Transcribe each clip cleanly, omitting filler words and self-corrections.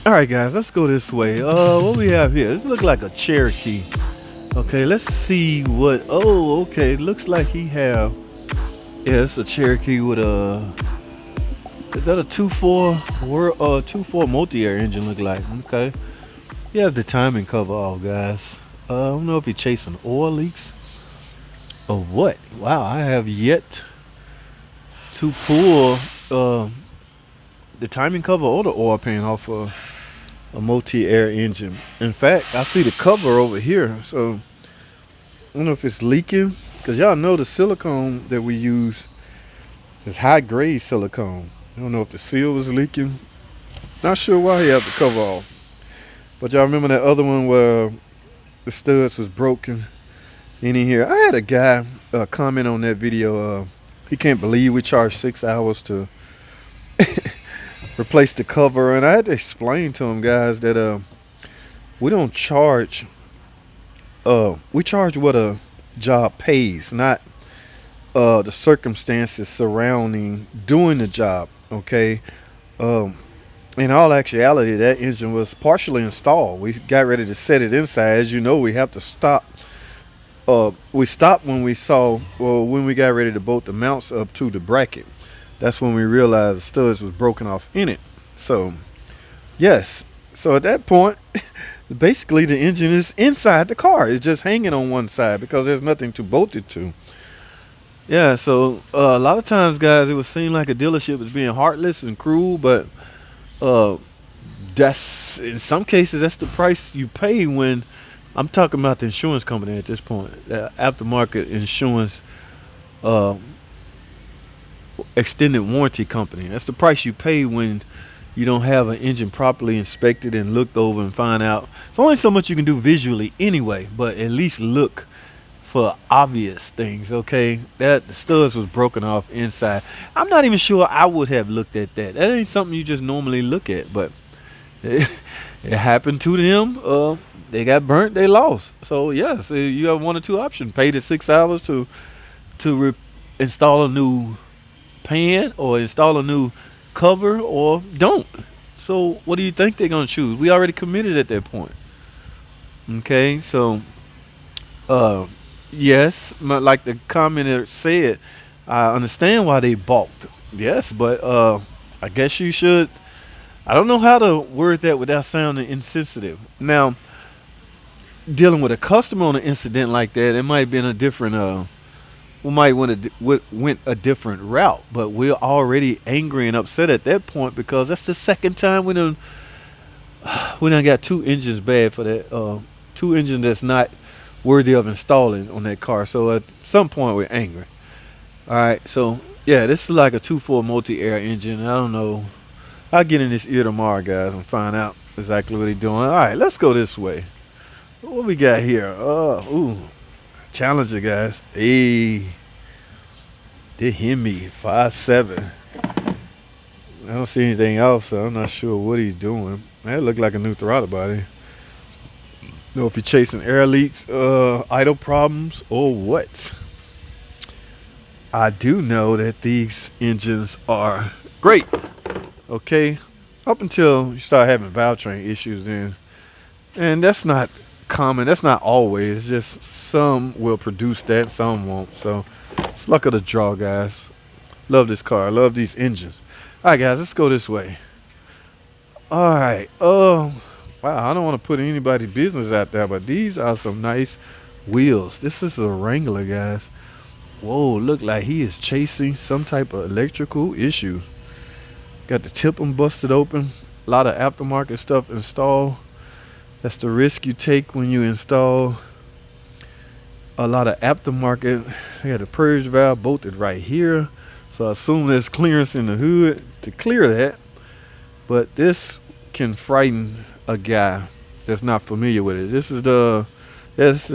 All right, guys, let's go this way. What we have here? This looks like a Cherokee. Okay, let's see what. Oh, okay. Looks like he have. Yeah, it's a Cherokee with a. Is that a 2.4 multi-air engine? Look like. Okay. He has the timing cover off, guys. I don't know if he's chasing oil leaks or what. Wow, I have yet to pull the timing cover or the oil pan off a multi-air engine. In fact, I see the cover over here, so I don't know if it's leaking, because y'all know the silicone that we use is high-grade silicone. I don't know if the seal was leaking. Not sure why he had the cover off. But y'all remember that other one where the studs was broken in here? I had a guy comment on that video. He can't believe we charged 6 hours to replace the cover, and I had to explain to him, guys, that we don't charge. We charge what a job pays, not the circumstances surrounding doing the job. Okay. In all actuality, that engine was partially installed. We got ready to set it inside. As you know, we have to stop. We stopped when we saw, well, when we got ready to bolt the mounts up to the bracket. That's when we realized the studs was broken off in it. So, yes. So at that point, basically the engine is inside the car. It's just hanging on one side because there's nothing to bolt it to. Yeah, so a lot of times, guys, it would seem like a dealership is being heartless and cruel, but that's, in some cases, that's the price you pay when I'm talking about the insurance company at this point, the aftermarket insurance extended warranty company. That's the price you pay when you don't have an engine properly inspected and looked over and find out. It's only so much you can do visually anyway, but at least look for obvious things. Okay, that the studs was broken off inside. I'm not even sure I would have looked at that. That ain't something you just normally look at, but it happened to them. They got burnt, they lost. So yes, you have one or two options: pay the 6 hours to install a new pan or install a new cover, or don't. So what do you think they're gonna choose? We already committed at that point. Okay, so yes, like the commenter said, I understand why they balked. Yes, but I guess you should. I don't know how to word that without sounding insensitive. Now, dealing with a customer on an incident like that, it might have been a different. We might went a different route, but we're already angry and upset at that point because that's the second time we done got two engines bad for that. Two engines that's not worthy of installing on that car. So at some point we're angry. All right, so yeah, this is like a 2.4 multi-air engine. I don't know. I'll get in this ear tomorrow, guys, and find out exactly what he's doing. All right, let's go this way. What we got here? Challenger, guys. Hey, they hit me 5.7. I don't see anything else, so I'm not sure what he's doing. That looked like a new throttle body. Know if he's chasing air leaks, idle problems, or what. I do know that these engines are great. Okay, up until you start having valve train issues, then, and that's not common. That's not always. It's just some will produce that, some won't. So it's luck of the draw, guys. Love this car. Love these engines. All right, guys, let's go this way. All right. Wow, I don't want to put anybody's business out there, but these are some nice wheels. This is a Wrangler, guys. Whoa, look like he is chasing some type of electrical issue. Got the tip busted open. A lot of aftermarket stuff installed. That's the risk you take when you install a lot of aftermarket. I got the purge valve bolted right here. So I assume there's clearance in the hood to clear that. But this can frighten a guy that's not familiar with it. This is the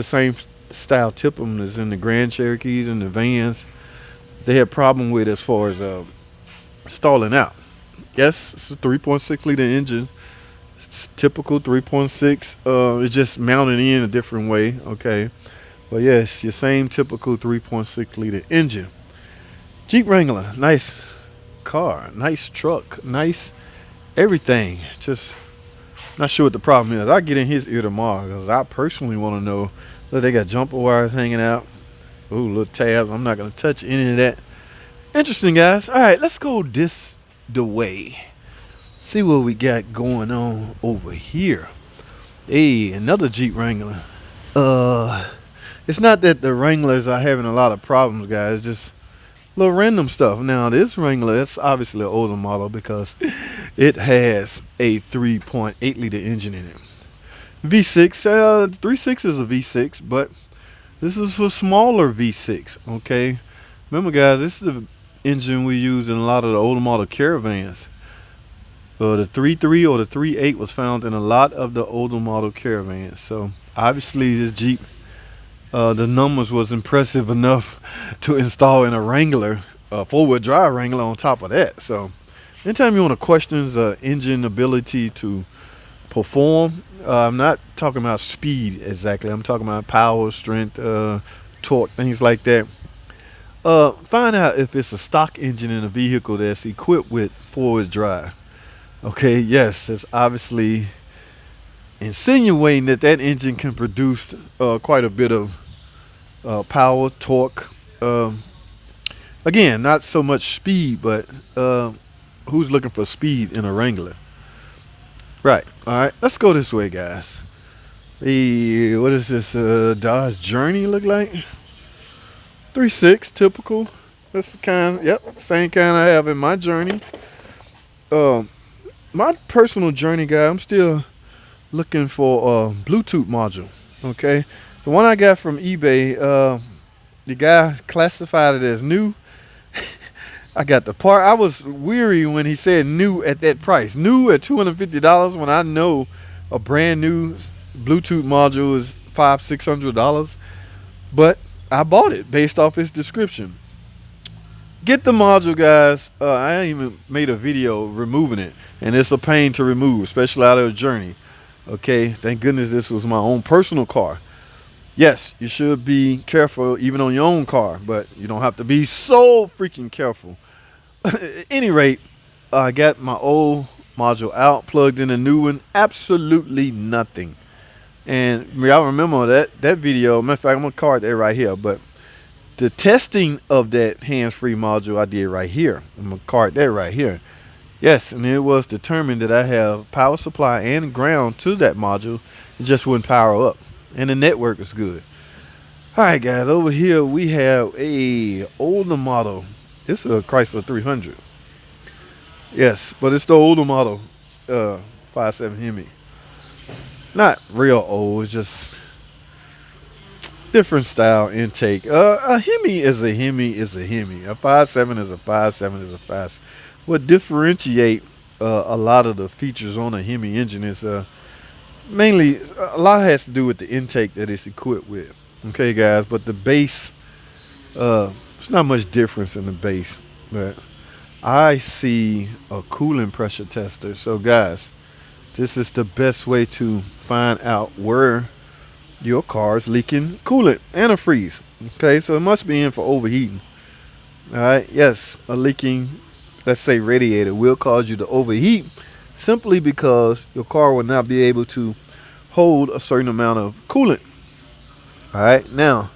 same style tip-em that's in the Grand Cherokees and the vans. They have problem with as far as stalling out. Yes, it's a 3.6 liter engine. It's typical 3.6. It's just mounted in a different way. Okay, but yes, your same typical 3.6 liter engine. Jeep Wrangler, nice car, nice truck, nice everything. Just Not sure what the problem is. I'll get in his ear tomorrow because I personally want to know. Look, they got jumper wires hanging out. Ooh, little tabs. I'm not going to touch any of that. Interesting, guys. All right, let's go the way. See what we got going on over here. Hey, another Jeep Wrangler. It's not that the Wranglers are having a lot of problems, guys. Just little random stuff. Now, this Wrangler, it's obviously an older model because it has a 3.8 liter engine in it. V6, 3.6 is a V6, but this is for smaller V6, okay? Remember, guys, this is the engine we use in a lot of the older model Caravans. The 3.3 or the 3.8 was found in a lot of the older model Caravans. So, obviously, this Jeep, the numbers was impressive enough to install in a Wrangler, four-wheel drive Wrangler on top of that. So, anytime you want to question the engine ability to perform, I'm not talking about speed exactly. I'm talking about power, strength, torque, things like that. Find out if it's a stock engine in a vehicle that's equipped with four-wheel drive. Okay, yes, it's obviously insinuating that that engine can produce quite a bit of power, torque. Again, not so much speed, but who's looking for speed in a Wrangler? Right. All right. Let's go this way, guys. What is this? Dodge Journey look like? 3.6, typical. That's the kind. Yep, same kind I have in my Journey. My personal Journey guy, I'm still looking for a Bluetooth module. Okay, the one I got from eBay, the guy classified it as new. I got the part. I was weary when he said new at that price. New at $250 when I know a brand new Bluetooth module is $500-600. But I bought it based off his description. Get the module, guys. I even made a video removing it, and it's a pain to remove, especially out of a Journey. Okay, thank goodness this was my own personal car. Yes, you should be careful even on your own car, but you don't have to be so freaking careful. At any rate, I got my old module out, plugged in a new one, absolutely nothing. And y'all remember that video. Matter of fact, I'm going to card that right here. But the testing of that hands-free module I did right here. I'm going to card that right here. Yes, and it was determined that I have power supply and ground to that module. It just wouldn't power up. And the network is good. All right, guys, over here we have a older model. This is a Chrysler 300. Yes, but it's the older model, 5.7 Hemi. Not real old, it's just different style intake. A Hemi is a Hemi is a Hemi. A 5.7 is a 5.7 is a 5. What differentiate a lot of the features on a Hemi engine is mainly a lot has to do with the intake that it's equipped with. Okay, guys, but the base, there's not much difference in the base, but I see a coolant pressure tester. So, guys, this is the best way to find out where your car is leaking coolant, antifreeze. Okay, so it must be in for overheating. All right, yes, a leaking, let's say radiator, will cause you to overheat simply because your car will not be able to hold a certain amount of coolant. All right, now,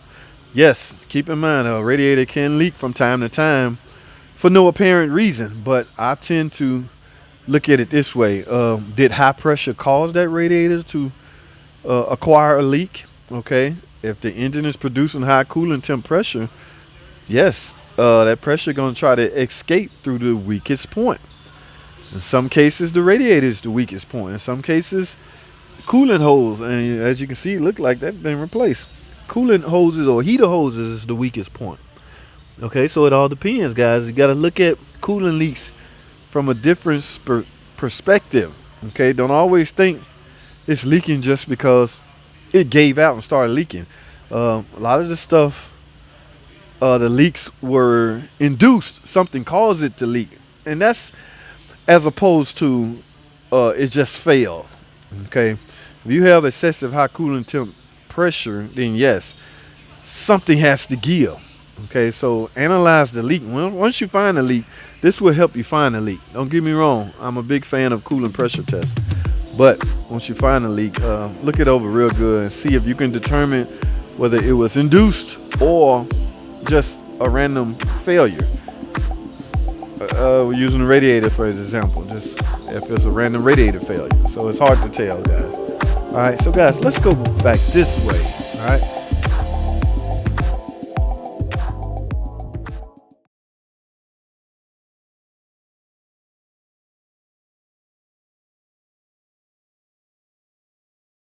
yes, keep in mind a radiator can leak from time to time for no apparent reason, but I tend to look at it this way. Did high pressure cause that radiator to acquire a leak? Okay, if the engine is producing high coolant temp pressure, yes, that pressure going to try to escape through the weakest point. In some cases, the radiator is the weakest point. In some cases, coolant hose, and as you can see, it looked like that's been replaced. Coolant hoses or heater hoses is the weakest point. Okay, so it all depends, guys. You got to look at coolant leaks from a different perspective. Okay, don't always think it's leaking just because it gave out and started leaking. A lot of the stuff, the leaks were induced. Something caused it to leak, and that's as opposed to it just failed. Okay, if you have excessive high coolant temp pressure, then yes, something has to give. Okay, so analyze the leak. Once you find a leak, this will help you find a leak. Don't get me wrong, I'm a big fan of coolant pressure tests, But once you find a leak, look it over real good and see if you can determine whether it was induced or just a random failure. We're using the radiator for example, just if it's a random radiator failure. So it's hard to tell, guys. All right, so guys, let's go back this way. All right,